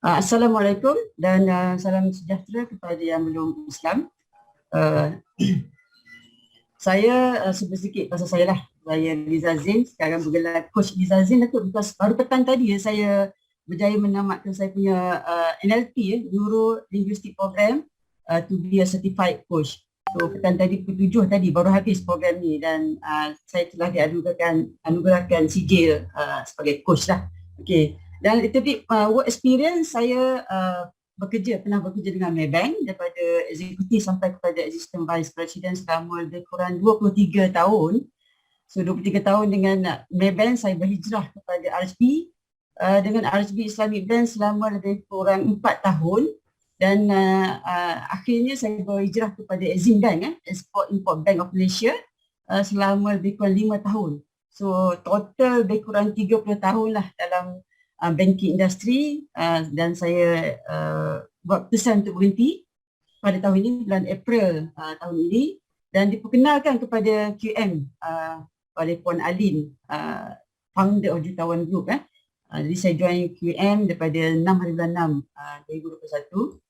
Assalamualaikum dan salam sejahtera kepada yang belum Islam. Uh, saya sebut sikit pasal saya lah. Saya Liza Zin, sekarang bergelar Coach Liza Zin lah tu. Baru petang tadi saya berjaya menamatkan saya punya NLP, Neuro Linguistic Program, to be a certified coach. So petang tadi pukul 7 tadi baru habis program ni dan saya telah dianugerahkan sijil sebagai coach lah. Okay. Dan itu work experience saya pernah bekerja dengan Maybank daripada eksekutif sampai kepada assistant vice president selama lebih kurang 23 tahun. So 23 tahun dengan Maybank saya berhijrah kepada RHB. Dengan RHB Islamic Bank selama lebih kurang 4 tahun dan akhirnya saya berhijrah kepada Exim Bank, Export Import Bank of Malaysia selama lebih kurang 5 tahun. So total lebih kurang 30 tahun lah dalam banking industri dan saya buat keputusan untuk berhenti pada tahun ini, bulan April tahun ini, dan diperkenalkan kepada QM oleh Puan Alin, founder of Jutawan Group. Jadi saya join QM daripada 6 hari bulan 6 2021.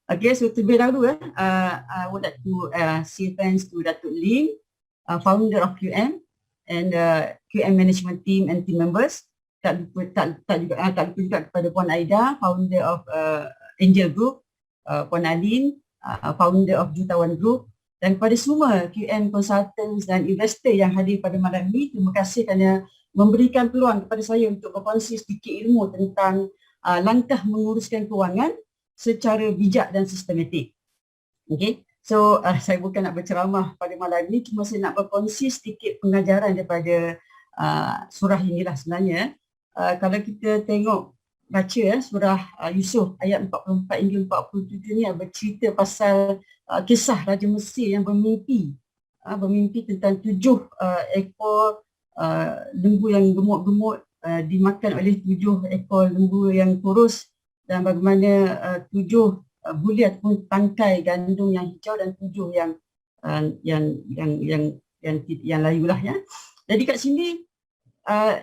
Okay, so terlebih dahulu I would like to say thanks to Datuk Lim, founder of QM, and QM management team and team members. Tak lupa juga kepada Puan Aida, founder of Angel Group, Puan Alin, founder of Jutawan Group, dan kepada semua QM consultants dan investor yang hadir pada malam ini. Terima kasih kerana memberikan peluang kepada saya untuk berkongsi sedikit ilmu tentang langkah menguruskan kewangan secara bijak dan sistematik. Okay. So saya bukan nak berceramah pada malam ini, cuma saya nak berkongsi sedikit pengajaran daripada surah inilah sebenarnya. Kalau kita tengok baca surah Yusuf ayat 44 hingga 47 ni bercerita pasal kisah Raja Mesir yang bermimpi tentang 7 ekor lembu yang gemuk-gemuk dimakan oleh 7 ekor lembu yang kurus, dan bagaimana 7 bulir ataupun tangkai gandum yang hijau dan 7 yang layu lah ya. Jadi kat sini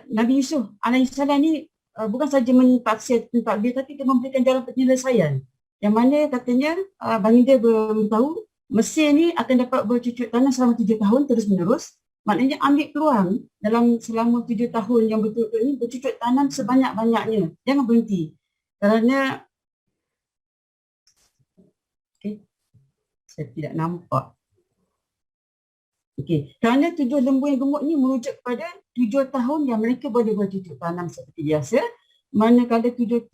Nabi Yusuf alaihissalam ni bukan saja mentafsir tentang dia, tapi dia memberikan jalan penyelesaian yang mana katanya baginda beritahu Mesir ni akan dapat bercucuk tanam selama 7 tahun terus menerus. Maknanya ambil peluang dalam selama 7 tahun yang betul-betul ni bercucuk tanam sebanyak-banyaknya, jangan berhenti. Kerana saya tidak nampak. Kerana 7 lembu yang gemuk ni merujuk kepada 7 tahun yang mereka boleh bercucuk tanam seperti biasa. Manakala 7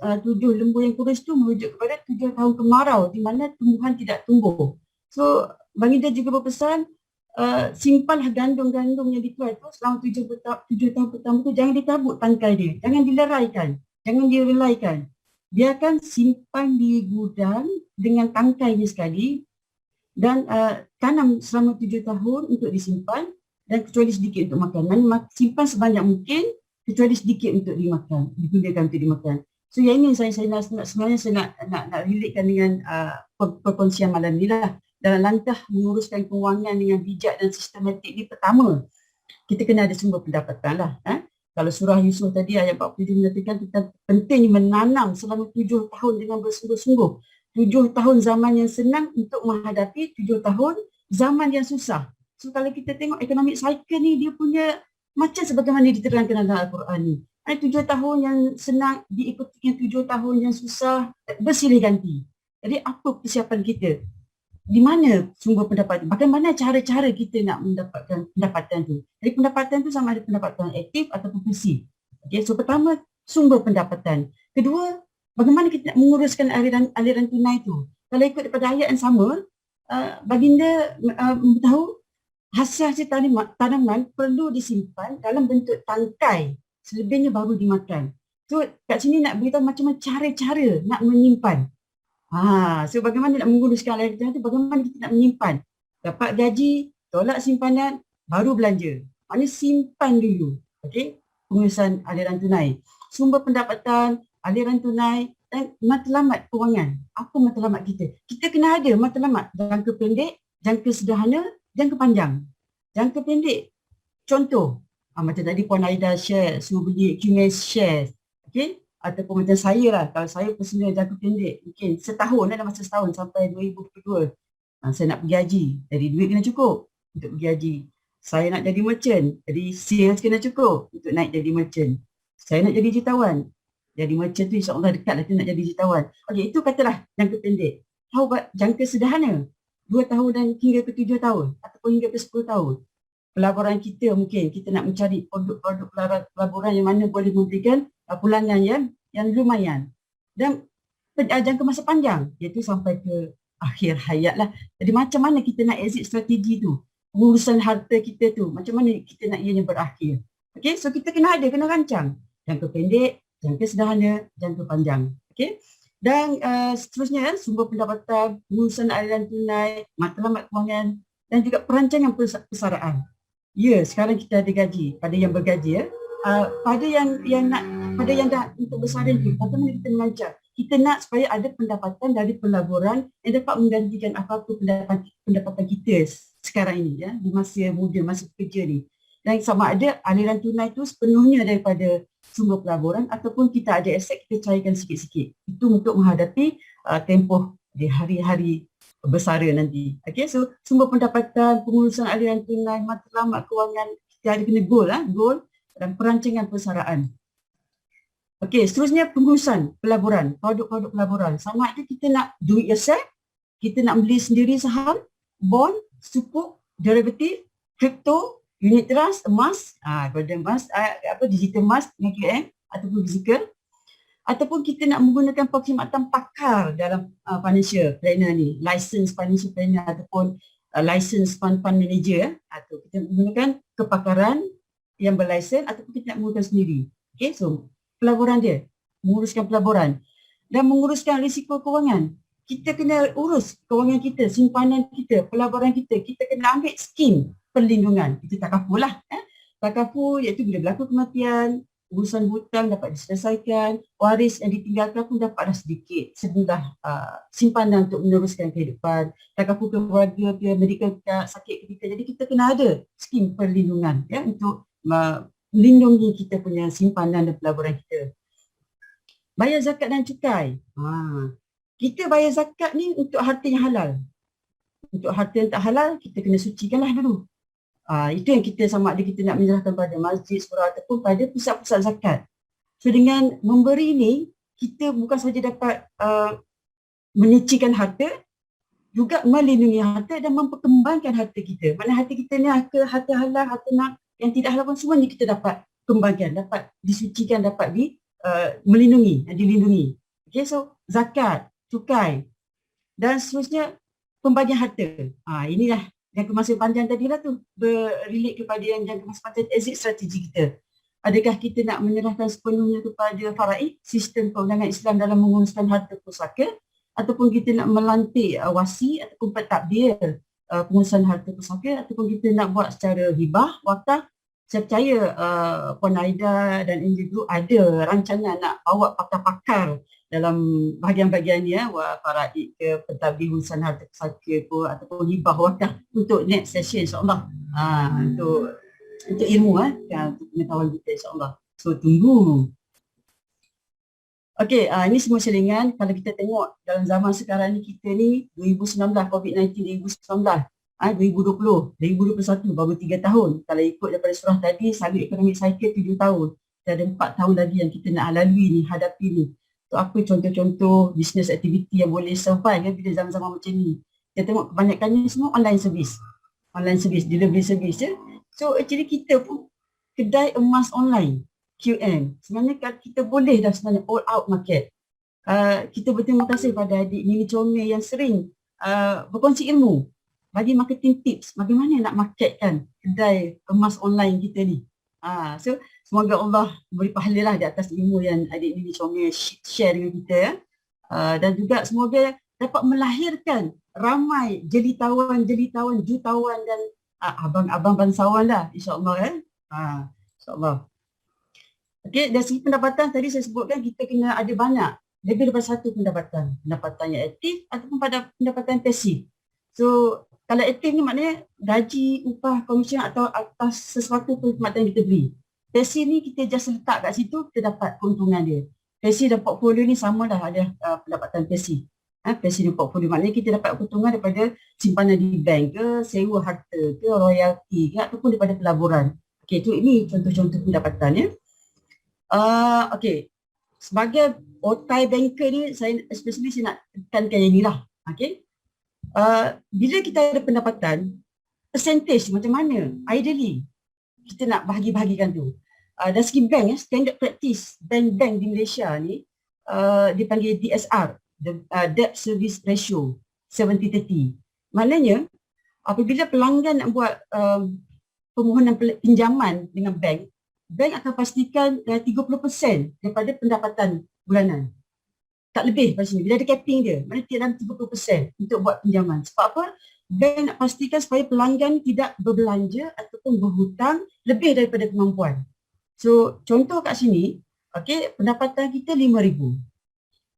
lembu yang kurus tu merujuk kepada 7 tahun kemarau di mana tumbuhan tidak tumbuh. So baginda juga berpesan, simpanlah gandum-gandum yang dituai tu selama 7 tahun pertama tu, jangan ditabuk tangkai dia, jangan dileraikan, jangan direlaikan. Biarkan simpan di gudang dengan tangkainya sekali dan tanam selama 7 tahun untuk disimpan dan kecuali sedikit untuk makan. Simpan sebanyak mungkin kecuali sedikit untuk dimakan, digunakan untuk dimakan. So yang ini sebenarnya saya nak relatekan dengan perkongsian malam ni lah. Dalam langkah menguruskan kewangan dengan bijak dan sistematik ni, pertama kita kena ada sumber pendapatan lah. Kalau surah Yusuf tadi ayat 47 menyatakan tentang pentingnya menanam selama 7 tahun dengan bersungguh-sungguh. 7 tahun zaman yang senang untuk menghadapi 7 tahun zaman yang susah. So kalau kita tengok economic cycle ni, dia punya macam sebagaimana diterangkan dalam Al-Quran ni. 7 tahun yang senang diikuti dengan 7 tahun yang susah, bersilih ganti. Jadi apa persiapan kita? Di mana sumber pendapatan? Bagaimana cara-cara kita nak mendapatkan pendapatan tu? Jadi pendapatan tu sama ada pendapatan aktif ataupun pasif. Okay, so pertama, sumber pendapatan. Kedua, bagaimana kita nak menguruskan aliran tunai tu? Kalau ikut daripada ayat yang sama, baginda memberitahu hasil-hasil tanaman perlu disimpan dalam bentuk tangkai, selebihnya baru dimakan. So kat sini nak beritahu macam-macam cara-cara nak menyimpan. So bagaimana nak menguruskan aliran tunai tu, bagaimana kita nak menyimpan. Dapat gaji, tolak simpanan, baru belanja. Maknanya simpan dulu. Okay? Pengurusan aliran tunai. Sumber pendapatan, aliran tunai dan matlamat kewangan. Apa matlamat kita? Kita kena ada matlamat jangka pendek, jangka sederhana, jangka panjang. Jangka pendek, contoh, macam tadi Puan Aida share, suruh beli accumulate shares. Okay? Ataupun macam saya lah, kalau saya personal jangka pendek, mungkin setahun lah, dalam masa setahun sampai 2022. Saya nak pergi haji, jadi duit kena cukup untuk pergi haji. Saya nak jadi merchant, jadi sales kena cukup untuk naik jadi merchant. Saya nak jadi jutawan, jadi merchant tu insyaAllah dekat lah tu nak jadi jutawan. Okey, itu katalah jangka pendek. How about jangka sederhana? 2 tahun dan hingga ke 7 tahun ataupun hingga ke 10 tahun. Pelaburan kita mungkin kita nak mencari produk-produk pelaburan yang mana boleh memberikan pulangan yang lumayan. Dan jangka masa panjang, iaitu sampai ke akhir hayat lah. Jadi macam mana kita nak exit strategi tu? Pengurusan harta kita tu, macam mana kita nak ianya berakhir? Okay, so kita kena rancang. Jangka pendek, jangka sederhana, jangka panjang. Okay. Dan seterusnya, sumber pendapatan, pengurusan aliran tunai, matlamat kewangan dan juga perancangan persaraan. Ya, sekarang kita ada gaji, pada yang bergaji pada yang dah untuk bersaran tu, bagaimana kita merancang? Kita nak supaya ada pendapatan dari pelaburan yang dapat menggantikan apa-apa pendapatan kita sekarang ini di masa muda, masa pekerja ni. Dan sama ada aliran tunai tu sepenuhnya daripada sumber pelaburan ataupun kita ada aset kita cairkan sikit-sikit. Itu untuk menghadapi tempoh di hari-hari bersara nanti. Okay, so sumber pendapatan, pengurusan aliran tunai, matlamat kewangan, kita ada kena goal dan perancangan persaraan. Okey, seterusnya pengurusan pelaburan, produk-produk pelaburan. Sama ada kita nak do it yourself, kita nak beli sendiri saham, bond, sukuk, derivatif, kripto, unit trust, emas, golden emas, digital emas dengan QM ataupun fizikal. Ataupun kita nak menggunakan perkhidmatan pakar dalam financial planner ni, license financial planner ataupun license fund manager, atau kita menggunakan kepakaran yang berlisen ataupun kita nak menggunakan sendiri. Okay, so pelaburan dia, menguruskan pelaburan dan menguruskan risiko kewangan. Kita kena urus kewangan kita, simpanan kita, pelaburan kita. Kita kena ambil skim perlindungan. Itu takaful lah. Takaful iaitu bila berlaku kematian, urusan hutang dapat diselesaikan, waris yang ditinggalkan pun dapatlah sedikit sebelah simpanan untuk meneruskan kehidupan. Takaful keluarga, medical sakit kita. Jadi kita kena ada skim perlindungan untuk melindungi kita punya simpanan dan pelaburan kita. Bayar zakat dan cukai. Kita bayar zakat ni untuk harta yang halal. Untuk harta yang tak halal, kita kena sucikanlah dulu. Itu yang kita sama ada kita nak menyerahkan pada masjid, surau ataupun pada pusat-pusat zakat. So dengan memberi ni, kita bukan saja dapat menyucikan harta, juga melindungi harta dan memperkembangkan harta kita. Mana harta kita ni harta halal, harta yang tidak halal pun semuanya kita dapat kembangkan, dapat disucikan, dapat dilindungi. Okay, so zakat, cukai dan seterusnya pembagian harta. Inilah jangka masa panjang tadi lah tu, berrelate kepada yang jangka masa panjang exit strategi kita. Adakah kita nak menyerahkan sepenuhnya kepada faraid, sistem perundangan Islam dalam menguruskan harta pusaka, ataupun kita nak melantik wasi ataupun pentadbir pengurusan harta pusaka, ataupun kita nak buat secara hibah, wakaf. Saya percaya Puan Aida dan Angel Group ada rancangan nak bawa pakar-pakar dalam bahagian-bahagian ni, faraid ke, pentadbir urusan harta pusaka ke, ataupun hibah wakaf untuk next session insyaAllah. Untuk ilmu untuk pengetahuan kita insyaAllah. So tunggu. Okey, ini semua selingan. Kalau kita tengok dalam zaman sekarang ni, kita ni 2019, COVID-19 2019, 2020, 2021 baru 3 tahun. Kalau ikut daripada surah tadi, selalu economic cycle 7 tahun. Kita ada 4 tahun lagi yang kita nak lalui ni, hadapi ni. So apa contoh-contoh business activity yang boleh survive bila zaman-zaman macam ni? Kita tengok kebanyakannya semua online service, delivery service So actually kita pun kedai emas online, QM. Sebenarnya kita boleh dah sebenarnya all out market. Kita berterima kasih pada adik Nini Comel yang sering berkongsi ilmu, bagi marketing tips bagaimana nak marketkan kedai emas online kita ni. So semoga Allah beri pahala lah di atas ilmu yang adik Nini Comel share dengan kita. Dan juga semoga dapat melahirkan ramai jelitawan, jutawan dan abang-abang bangsawan lah, insyaAllah. InsyaAllah. Okey, dari segi pendapatan tadi saya sebutkan kita kena ada banyak, lebih daripada satu pendapatan. Pendapatan yang aktif ataupun pada pendapatan pasif. So kalau aktif ni maknanya gaji, upah, komisen atau atas sesuatu perkhidmatan yang kita beli. Pasif ni kita just letak kat situ, kita dapat keuntungan dia. pasif dan portfolio ni sama dah ada pendapatan pasif. Pasif dan portfolio maknanya kita dapat keuntungan daripada simpanan di bank ke, sewa harta ke, royalty ke, ataupun daripada pelaburan. Okey, ini contoh-contoh pendapatan ya. Okey, sebagai otai banker ni, saya nak tekankan yang inilah. Okey, bila kita ada pendapatan, percentage macam mana? Ideally, kita nak bahagi-bahagikan tu. Dari segi bank, standard practice bank-bank di Malaysia ni dipanggil DSR, Debt Service Ratio 70-30. Maknanya, apabila pelanggan nak buat permohonan pinjaman dengan bank akan pastikan 30% daripada pendapatan bulanan. Tak lebih pada sini. Bila ada capping dia, maknanya dalam 30% untuk buat pinjaman. Sebab apa? Bank nak pastikan supaya pelanggan tidak berbelanja ataupun berhutang lebih daripada kemampuan. So, contoh kat sini, okey, pendapatan kita RM5,000.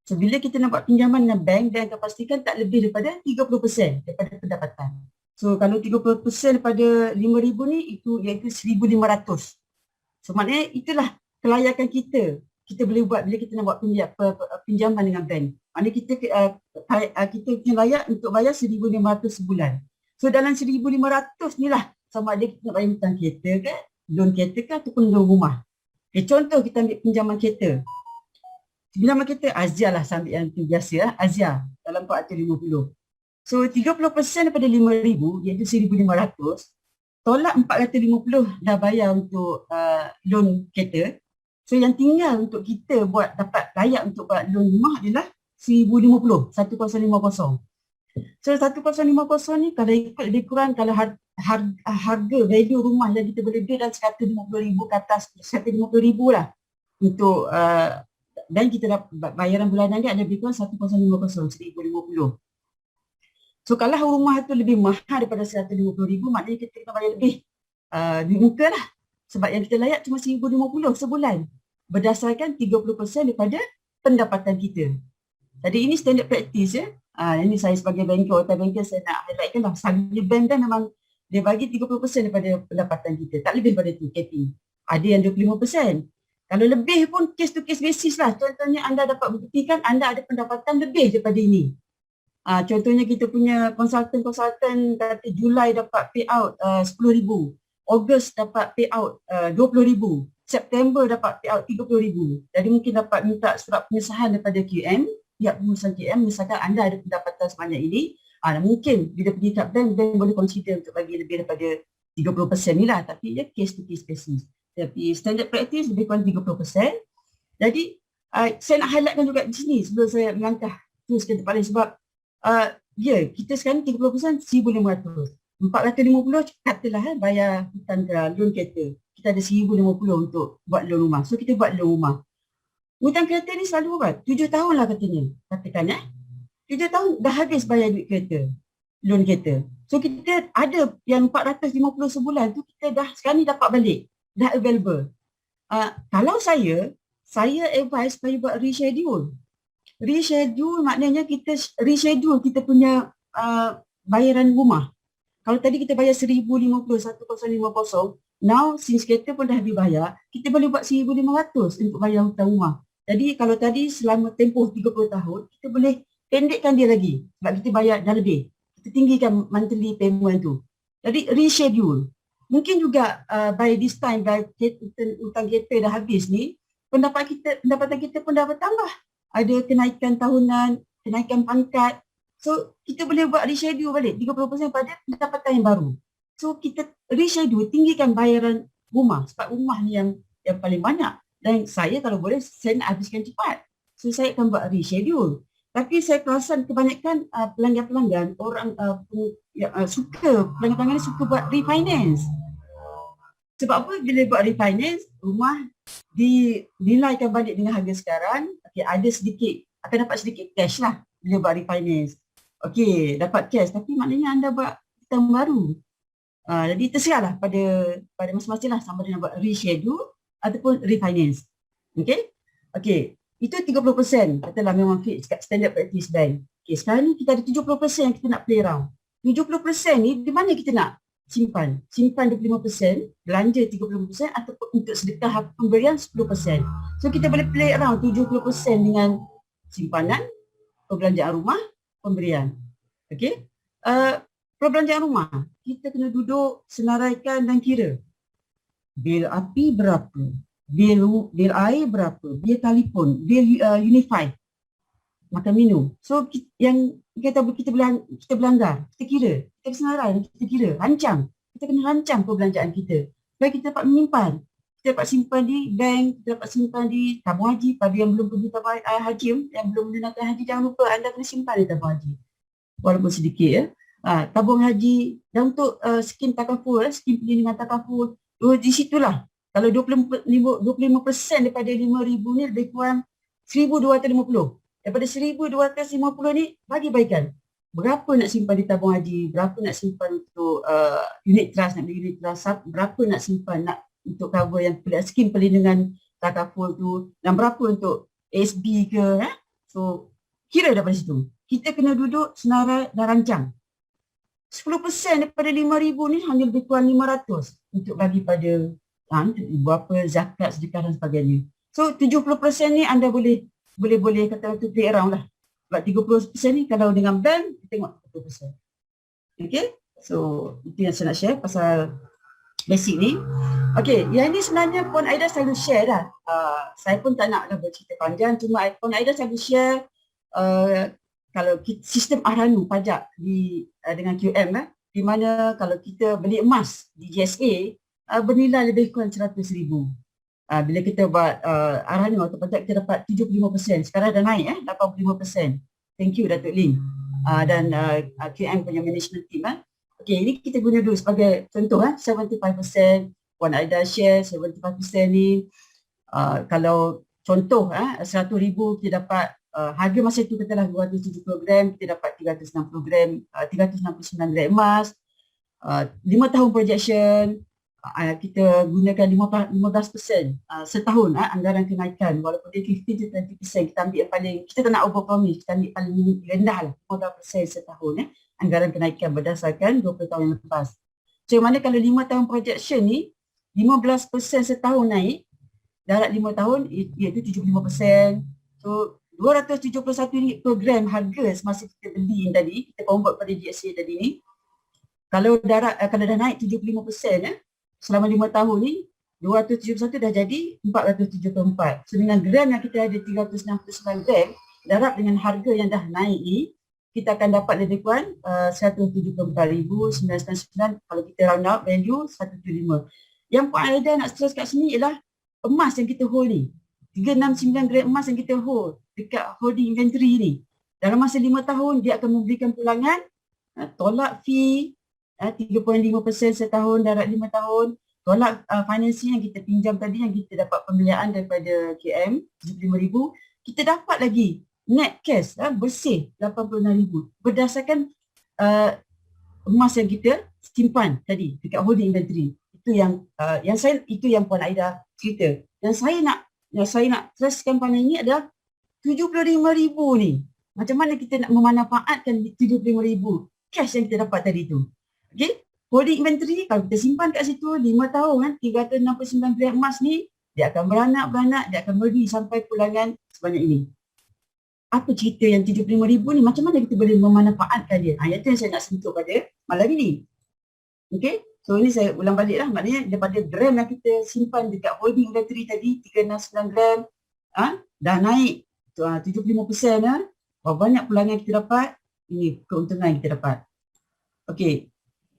So, bila kita nak buat pinjaman dengan bank akan pastikan tak lebih daripada 30% daripada pendapatan. So, kalau 30% daripada RM5,000 ni, itu iaitu RM1,500. So, maknanya itulah kelayakan kita. Kita boleh buat bila kita nak buat pinjaman dengan bank. Maknanya kita punya layak untuk bayar RM1,500 sebulan. So, dalam RM1,500 ni lah sama ada kita nak bayar hutang kereta ke, loan kereta ke ataupun loan rumah. Okay, contoh kita ambil pinjaman kereta. Pinjaman kereta Azia lah, saya ambil yang tu biasa lah, Azia dalam 450. So 30% daripada RM5,000 iaitu RM1,500, tolak 450 dah bayar untuk loan kereta. So yang tinggal untuk kita buat dapat layak untuk buat loan rumah adalah RM1,050, 1050. So 1050 ni kalau ikut lebih kurang kalau harga value rumah yang kita boleh beli dalam RM150,000 ke atas RM150,000 lah untuk dan kita dapat bayaran bulanan dia ada lebih kurang 1050, 1050. So kalau rumah tu lebih mahal daripada RM150,000 maknanya kita kena bayar lebih muka lah. Sebab yang kita layak cuma RM1,050 sebulan berdasarkan 30% daripada pendapatan kita. Jadi ini standard practice ya. Ini saya sebagai banker, otak banker saya nak highlightkan lah. Selalu bank kan memang dia bagi 30% daripada pendapatan kita. Tak lebih daripada tu capping. Ada yang 25%. Kalau lebih pun case to case basis lah. Contohnya anda dapat buktikan anda ada pendapatan lebih daripada ini. Contohnya kita punya konsultan kata Julai dapat payout 10,000. Ogos dapat payout 20,000. September dapat payout 30,000. Jadi mungkin dapat minta surat pengesahan daripada QM. Pihak pengurusan QM misalkan anda ada pendapatan sebanyak ini, mungkin bila pergi kat bank boleh consider untuk bagi lebih daripada 30% ni lah, tapi dia case to case basis. Tapi standard practice lebih kurang 30%. Jadi saya nak highlightkan juga di sini sebelum saya melangkah terus ke tempat lain sebab kita sekarang 30% RM1,500. 450 katalah bayar hutang loan kereta. Kita ada RM1,050 untuk buat loan rumah. So kita buat loan rumah. Hutang kereta ni selalu berapa? 7 tahun lah katanya. Katakan 7 tahun dah habis bayar duit kereta. Loan kereta. So kita ada yang 450 sebulan tu kita dah sekarang ni dapat balik. Dah available. Kalau saya advise supaya buat reschedule. Reschedule maknanya kita reschedule kita punya bayaran rumah. Kalau tadi kita bayar RM1,050, 1050, now since kereta pun dah dibayar, kita boleh buat RM1,500 untuk bayar hutang rumah. Jadi kalau tadi selama tempoh 30 tahun, kita boleh pendekkan dia lagi sebab kita bayar dah lebih. Kita tinggikan monthly payment tu. Jadi reschedule. Mungkin juga by this time, by hutang kereta dah habis ni, pendapatan kita pun dah bertambah. Ada kenaikan tahunan, kenaikan pangkat. So kita boleh buat reschedule balik 30% pada pendapatan yang baru. So kita reschedule, tinggikan bayaran rumah sebab rumah ni yang paling banyak. Dan saya kalau boleh, saya nak habiskan cepat. So saya akan buat reschedule. Tapi saya perasan kebanyakan pelanggan-pelanggan, orang pelanggan-pelanggan ni suka buat refinance. Sebab apa? Bila buat refinance, rumah dinilaikan balik dengan harga sekarang. Okay, ada sedikit, akan dapat sedikit cash lah bila buat refinance. Okay, dapat cash. Tapi maknanya anda buat hutang baru. Jadi terserahlah pada masing-masing lah sama ada nak buat reschedule ataupun refinance. Okay, itu 30% katalah memang fix kat standard practice bank. Okay, sekarang ni kita ada 70% yang kita nak play around. 70% ni di mana kita nak? simpan. Simpan 25%, belanja 30% ataupun untuk sedekah pemberian 10%. So kita boleh play around 70% dengan simpanan, perbelanjaan rumah, pemberian. Okey. Perbelanjaan rumah, kita kena duduk senaraikan dan kira. Bil api berapa? Bil air berapa? Bil telefon, bil Unify, makan minum. So yang kita belanggar, kita kira, kita senarai, kita kira, rancang. Kita kena rancang perbelanjaan kita. Supaya kita dapat menyimpan. Kita dapat simpan di bank, kita dapat simpan di tabung haji. Pada yang belum pergi tabung haji, yang belum menunaikan haji, jangan lupa anda kena simpan di tabung haji. Walaupun sedikit ya. Tabung haji dan untuk skim takaful, skim perlindungan takaful, di situlah. Kalau 25% daripada 5,000 ni lebih kurang 1,250. Daripada 1,250 ni bagi baikan. Berapa nak simpan di tabung haji, berapa nak simpan untuk unit trust, nak beli unit trust, berapa nak simpan nak untuk cover yang skim perlindungan takaful tu, dan berapa untuk ASB ke. So kira daripada situ. Kita kena duduk senarai dan rancang. 10% daripada 5,000 ni hanya lebih kurang 500 untuk bagi pada berapa zakat, sedekah dan sebagainya. So 70% ni anda boleh kata tu play around lah. Sebab 30% ni kalau dengan bank, kita tengok 30%. Okay, so itu yang saya nak share pasal basic ni. Okay, yang ni sebenarnya Puan Aida selalu share dah. Saya pun tak nak bercerita panjang, cuma Puan Aida selalu share kalau sistem Ahranu pajak dengan QM di mana kalau kita beli emas di GSA bernilai lebih kurang 100,000. Bila kita buat Ahranu atau pajak, kita dapat 75%. Sekarang dah naik 85%. Thank you Datuk Lin dan QM punya management team. Okay, ini kita guna dulu sebagai contoh 75%. Puan Aida share 75% ni. Kalau contoh 100,000 kita dapat harga masa itu katalah 270 gram, kita dapat 360 gram, 369 gram emas. 5 tahun projection, kita gunakan 15% setahun anggaran kenaikan, walaupun dia 50 to 20%, kita ambil yang paling, kita tak nak over promise, kita ambil paling rendah lah, 15% setahun anggaran kenaikan berdasarkan 20 tahun yang lepas. So mana kalau 5 tahun projection ni 15% setahun naik, darat 5 tahun iaitu 75%. So 271 per gram harga semasa kita beli yang tadi, kita convert pada GSA tadi ni. Kalau dah naik 75% selama 5 tahun ni, 271 dah jadi 474. So dengan gram yang kita ada 369 gram, darab dengan harga yang dah naik ni, kita akan dapat lebih kurang 174,999. Kalau kita round up value 175. Yang Puan Aida nak stress kat sini ialah emas yang kita hold ni. 369 gram emas yang kita hold dekat holding inventory ni. Dalam masa 5 tahun, dia akan memberikan pulangan tolak fee 3.5% setahun darat 5 tahun, tolak financing yang kita pinjam tadi, yang kita dapat pembiayaan daripada KM 75,000, kita dapat lagi net cash bersih 86,000 berdasarkan emas yang kita simpan tadi dekat holding inventory. Itu yang Puan Aida cerita. Dan saya nak teruskan pada ini adalah 75,000 ni. Macam mana kita nak memanfaatkan 75,000 cash yang kita dapat tadi tu. Okay, holding inventory kalau kita simpan kat situ 5 tahun 369 gram emas ni, dia akan beranak, dia akan beri sampai pulangan sebanyak ini. Apa cerita yang 75,000 ni, macam mana kita boleh memanfaatkan dia? Itu yang saya nak sentuh pada malam ini. Okay, so ini saya ulang balik lah, maknanya daripada gram yang kita simpan dekat holding inventory tadi 369 gram, dah naik 75%, berapa banyak pulangan kita dapat, ini keuntungan yang kita dapat. Okay,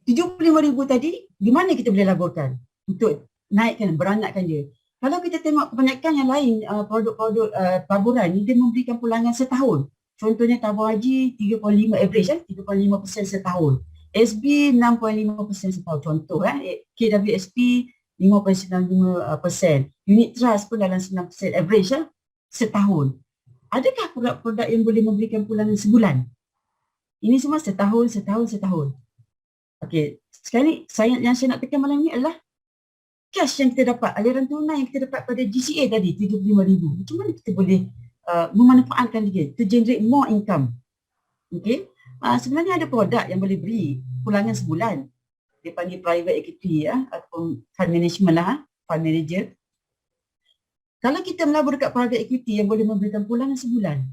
75,000 tadi, di mana kita boleh laburkan untuk naikkan, beranakkan dia. Kalau kita tengok kebanyakan yang lain, produk-produk taburan ni, dia memberikan pulangan setahun. Contohnya tabung haji 3.5 average, 3.5% setahun. SB 6.5% setahun, contoh. KWSP 5.95%. Unit trust pun dalam 9% average setahun. Adakah produk-produk yang boleh memberikan pulangan sebulan? Ini semua setahun. Okey, sekarang ni yang saya nak tekan malam ni adalah cash yang kita dapat, aliran tunai yang kita dapat pada GCA tadi 75,000. Macam mana kita boleh memanfaatkan dia to generate more income? Okey, sebenarnya ada produk yang boleh beri pulangan sebulan. dia panggil private equity ya, ataupun fund management lah, fund manager. Kalau kita melabur dekat private equity yang boleh memberikan pulangan sebulan,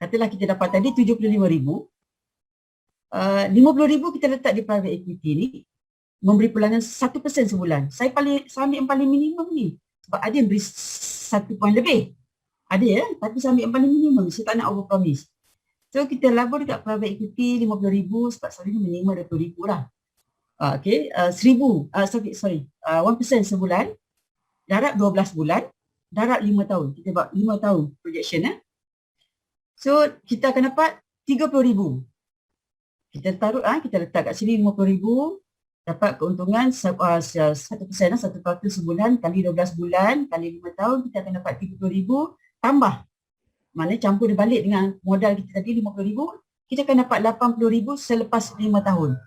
katalah kita dapat tadi 75,000, 50,000 kita letak di private equity ni, memberi pulangan 1% sebulan. Saya ambil yang paling minimum ni, sebab ada yang beri 1 poin lebih. Ada ya, tapi saya ambil yang paling minimum, saya tak nak over promise. So kita labur dekat private equity 50,000 sebab selalunya minimum 20,000 lah. Okay, 1,000, 1% sebulan, darab 12 bulan, darab 5 tahun. Kita buat 5 tahun projection . So kita akan dapat 30,000. Kita taruh, kita letak kat sini 50,000, dapat keuntungan 1%, 1% sebulan kali 12 bulan kali 5 tahun, kita akan dapat 30,000 tambah. Maknanya campur dia balik dengan modal kita tadi 50,000, kita akan dapat 80,000 selepas 5 tahun.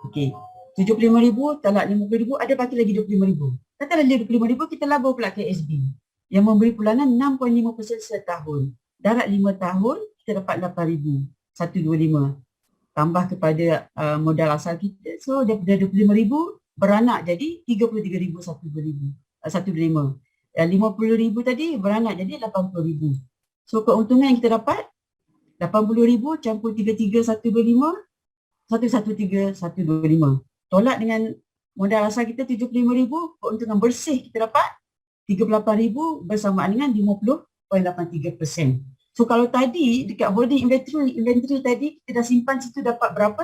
Okey, 75,000 talak 50,000, ada baki lagi 25,000. Katalah 25,000 kita labur pula ke SB yang memberi pulangan 6.5% setahun. Darab 5 tahun kita dapat 8,000, 125. Tambah kepada modal asal kita. So daripada 25,000 beranak jadi 33,000, 125. 50,000 tadi beranak jadi 80,000. So keuntungan yang kita dapat 80,000 campur 33,125, 113,125. Tolak dengan modal asal kita 75,000, keuntungan bersih kita dapat 38,000 bersamaan dengan 50.83%. So kalau tadi dekat holding inventory tadi kita dah simpan situ dapat berapa?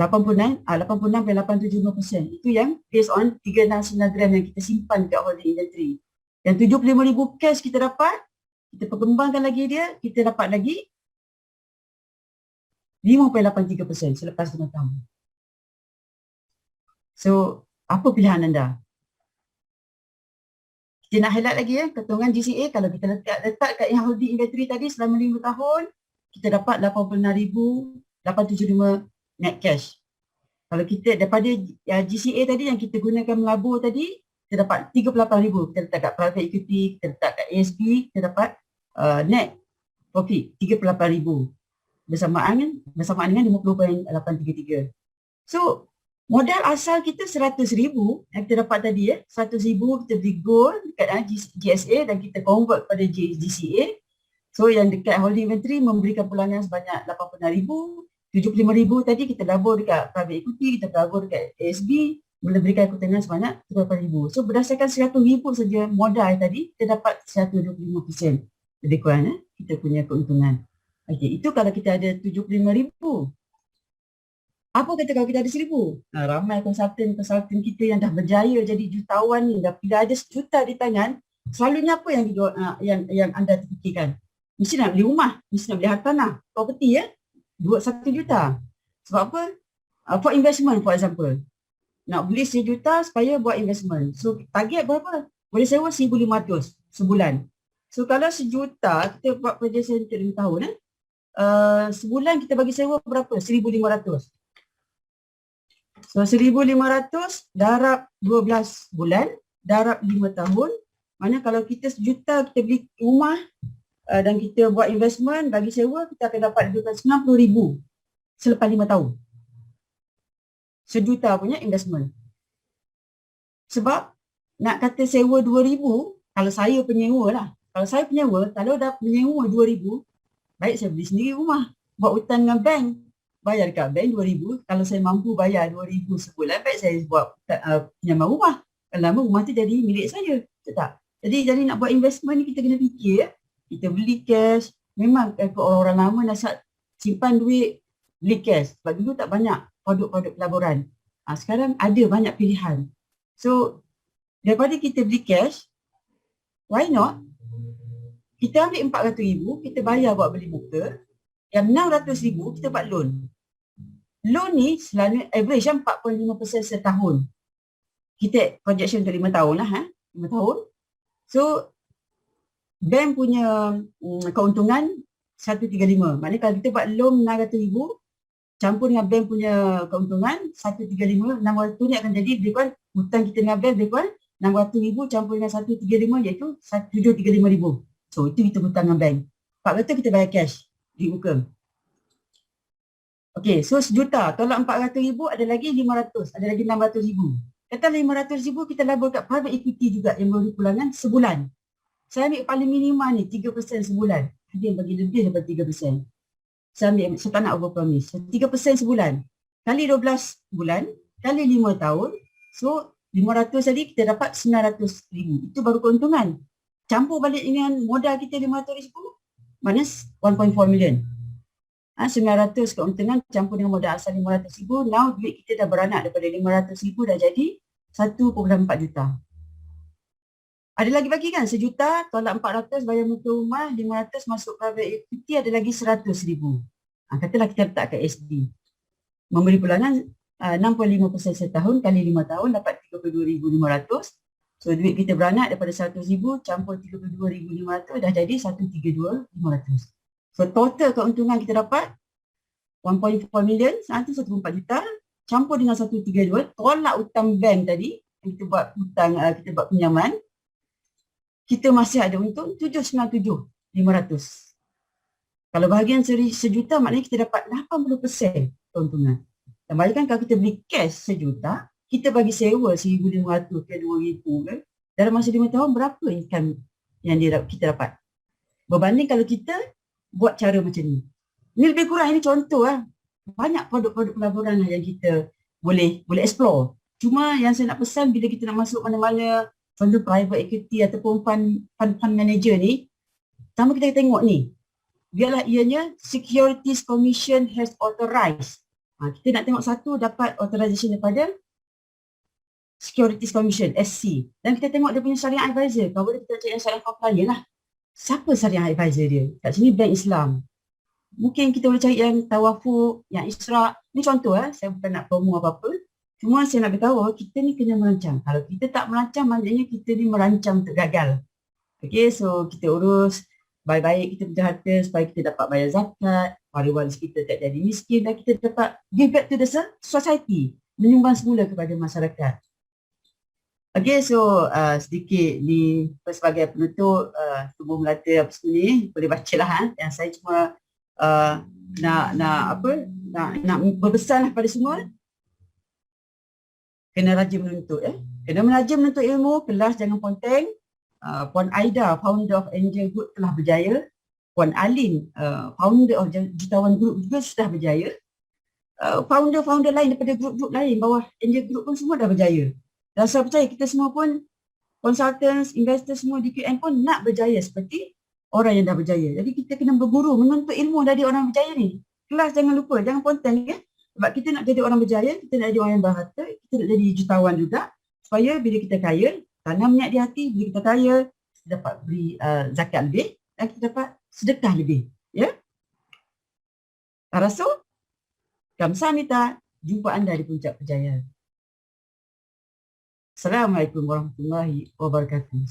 86.875%. Itu yang based on 369 gram yang kita simpan dekat holding inventory. Yang 75,000 cash kita dapat, kita perkembangkan lagi dia, kita dapat lagi 5.83% selepas 5 tahun. So, apa pilihan anda? Kita nak highlight lagi keuntungan GCA. Kalau kita letak kat yang holding inventory tadi selama 5 tahun, kita dapat 86,875 net cash. Kalau kita daripada GCA tadi yang kita gunakan melabur tadi, kita dapat 38,000. Kita letak kat private equity, kita letak kat ASB, kita dapat net profit 38,000. Bersamaan dengan 50.833. So, modal asal kita 100,000 yang kita dapat tadi 100,000 kita beli gold dekat GSA dan kita convert pada GCA. So yang dekat holding inventory memberikan pulangan sebanyak 86,000, 75,000 tadi kita labur dekat private equity, kita labur dekat ASB, memberikan keuntungan sebanyak 38,000. So berdasarkan 100,000 saja modal tadi, kita dapat 125% lebih kurang kita punya keuntungan. Okey, itu kalau kita ada 75,000. Apa kata kalau kita ada 1,000? Ramai konsultan kita yang dah berjaya jadi jutawan ni, dah bila ada 1 juta di tangan, selalunya apa yang anda terfikirkan? Mesti nak beli rumah, mesti nak beli hartanah, property 1 juta. Sebab apa? For investment for example. Nak beli 1 juta supaya buat investment. So target berapa? Boleh sewa 1,500 sebulan. So kalau 1 juta kita buat projection untuk 5 tahun sebulan kita bagi sewa berapa? 1,500. So 1,500 darab 12 bulan, darab 5 tahun. Mana kalau kita 1 juta kita beli rumah dan kita buat investment bagi sewa, kita akan dapat lebih 90,000 selepas 5 tahun. 1 juta punya investment. Sebab nak kata sewa 2,000, kalau saya penyewa lah. Kalau saya penyewa, kalau dah penyewa 2,000, baik saya beli sendiri rumah. Buat hutang dengan bank. Bayar dekat bank 2,000. Kalau saya mampu bayar 2,000 sebulan, baik saya buat pinjaman rumah. Kalau lama rumah tu jadi milik saya. Betul tak? Jadi nak buat investment ni kita kena fikir. Kita beli cash. Memang orang-orang lama nak simpan duit, beli cash. Sebab dulu tak banyak produk-produk pelaburan. Sekarang ada banyak pilihan. So, daripada kita beli cash, why not? Kita ambil 400,000, kita bayar buat beli muka. Yang 600,000 kita buat loan. Loan ni selalu average 4.5% setahun. Kita projection untuk 5 tahun lah 5 tahun. So bank punya keuntungan 135. Maknanya kalau kita buat loan 600,000 campur dengan bank punya keuntungan 135, 600 ni akan jadi lebih kurang hutang kita dengan bank lebih kurang 600,000 campur dengan 135 iaitu 735,000. So itu kita hutang dengan bank. 400 kita bayar cash di muka. Okey, so sejuta, tolak 400,000, ada lagi 500, ada lagi 600,000. Kata 500,000 kita labur kat private equity juga yang memberi pulangan sebulan. Saya ambil paling minima ni 3% sebulan. Ada yang bagi lebih daripada 3%. Saya tak nak overpromise. 3% sebulan. Kali 12 bulan, kali 5 tahun. So 500 tadi kita dapat 900,000. Itu baru keuntungan. Campur balik dengan modal kita 500,000, minus 1.4 million. 900 keuntungan campur dengan modal asal 500,000. Now duit kita dah beranak daripada 500,000 dah jadi 1.4 juta. Ada lagi bagi kan, sejuta, tolak 400, bayar muka rumah, 500 masuk private equity, ada lagi 100,000. Katalah kita letak kat SD. Memberi pulangan 6.5% setahun kali 5 tahun dapat 32,500. So duit kita beranak daripada 100,000 campur 32,500 dah jadi 132,500. So total keuntungan kita dapat 1.4 million, 1.4 juta, campur dengan 132, tolak hutang bank tadi, kita buat hutang, kita buat pinjaman, kita masih ada untung 797,500. Kalau bahagian sejuta, maknanya kita dapat 80% keuntungan. Dan bayangkan kalau kita beli cash sejuta, kita bagi sewa 1,500 ke 2,000 ke, dalam masa 5 tahun berapa income yang kita dapat? Berbanding kalau kita buat cara macam ni. Ini lebih kurang, ini contoh lah. Banyak produk-produk pelaburan yang kita boleh explore. Cuma yang saya nak pesan bila kita nak masuk mana-mana fund private equity ataupun fund manager ni, pertama kita tengok ni, biarlah ianya Securities Commission has authorized. Kita nak tengok satu, dapat authorization daripada Securities Commission, SC. Dan kita tengok dia punya syariah advisor. Kalau boleh kita cari yang syariah compliant lah. Siapa syariah advisor dia? Kat sini Bank Islam. Mungkin kita boleh cari yang Tawafuk, yang Isra'. Ni contoh saya bukan nak promo apa-apa. Cuma saya nak beritahu kita ni kena merancang. Kalau kita tak merancang, maknanya kita ni merancang untuk gagal. Okay, so kita urus baik-baik kita punya harta supaya kita dapat bayar zakat, waris-waris kita tak jadi miskin dan kita dapat give back to the society, menyumbang semula kepada masyarakat. Okay, so sedikit ni sebagai penutup, tubuh melata apa semua ni boleh baca lah. Yang saya cuma nak berpesan lah pada semua, kena rajin menuntut. Kena rajin menuntut ilmu, kelas jangan ponteng. Puan Aida, founder of Angel Group telah berjaya. Puan Alin, founder of Jutawan Group juga sudah berjaya. Founder-founder lain daripada grup-grup lain bawah Angel Group pun semua dah berjaya. Dan saya percaya kita semua pun, consultants, investors semua di QN pun nak berjaya seperti orang yang dah berjaya. Jadi kita kena berguru, menuntut ilmu dari orang berjaya ni. Kelas jangan lupa, jangan ponteng ya. Sebab kita nak jadi orang berjaya, kita nak jadi orang yang berharta, kita nak jadi jutawan juga. Supaya bila kita kaya, tanam niat di hati, bila kita kaya, kita dapat beri zakat lebih dan kita dapat sedekah lebih. Ya. Arasu, kamsahamnida, jumpa anda di puncak kejayaan. Assalamualaikum warahmatullahi wabarakatuh.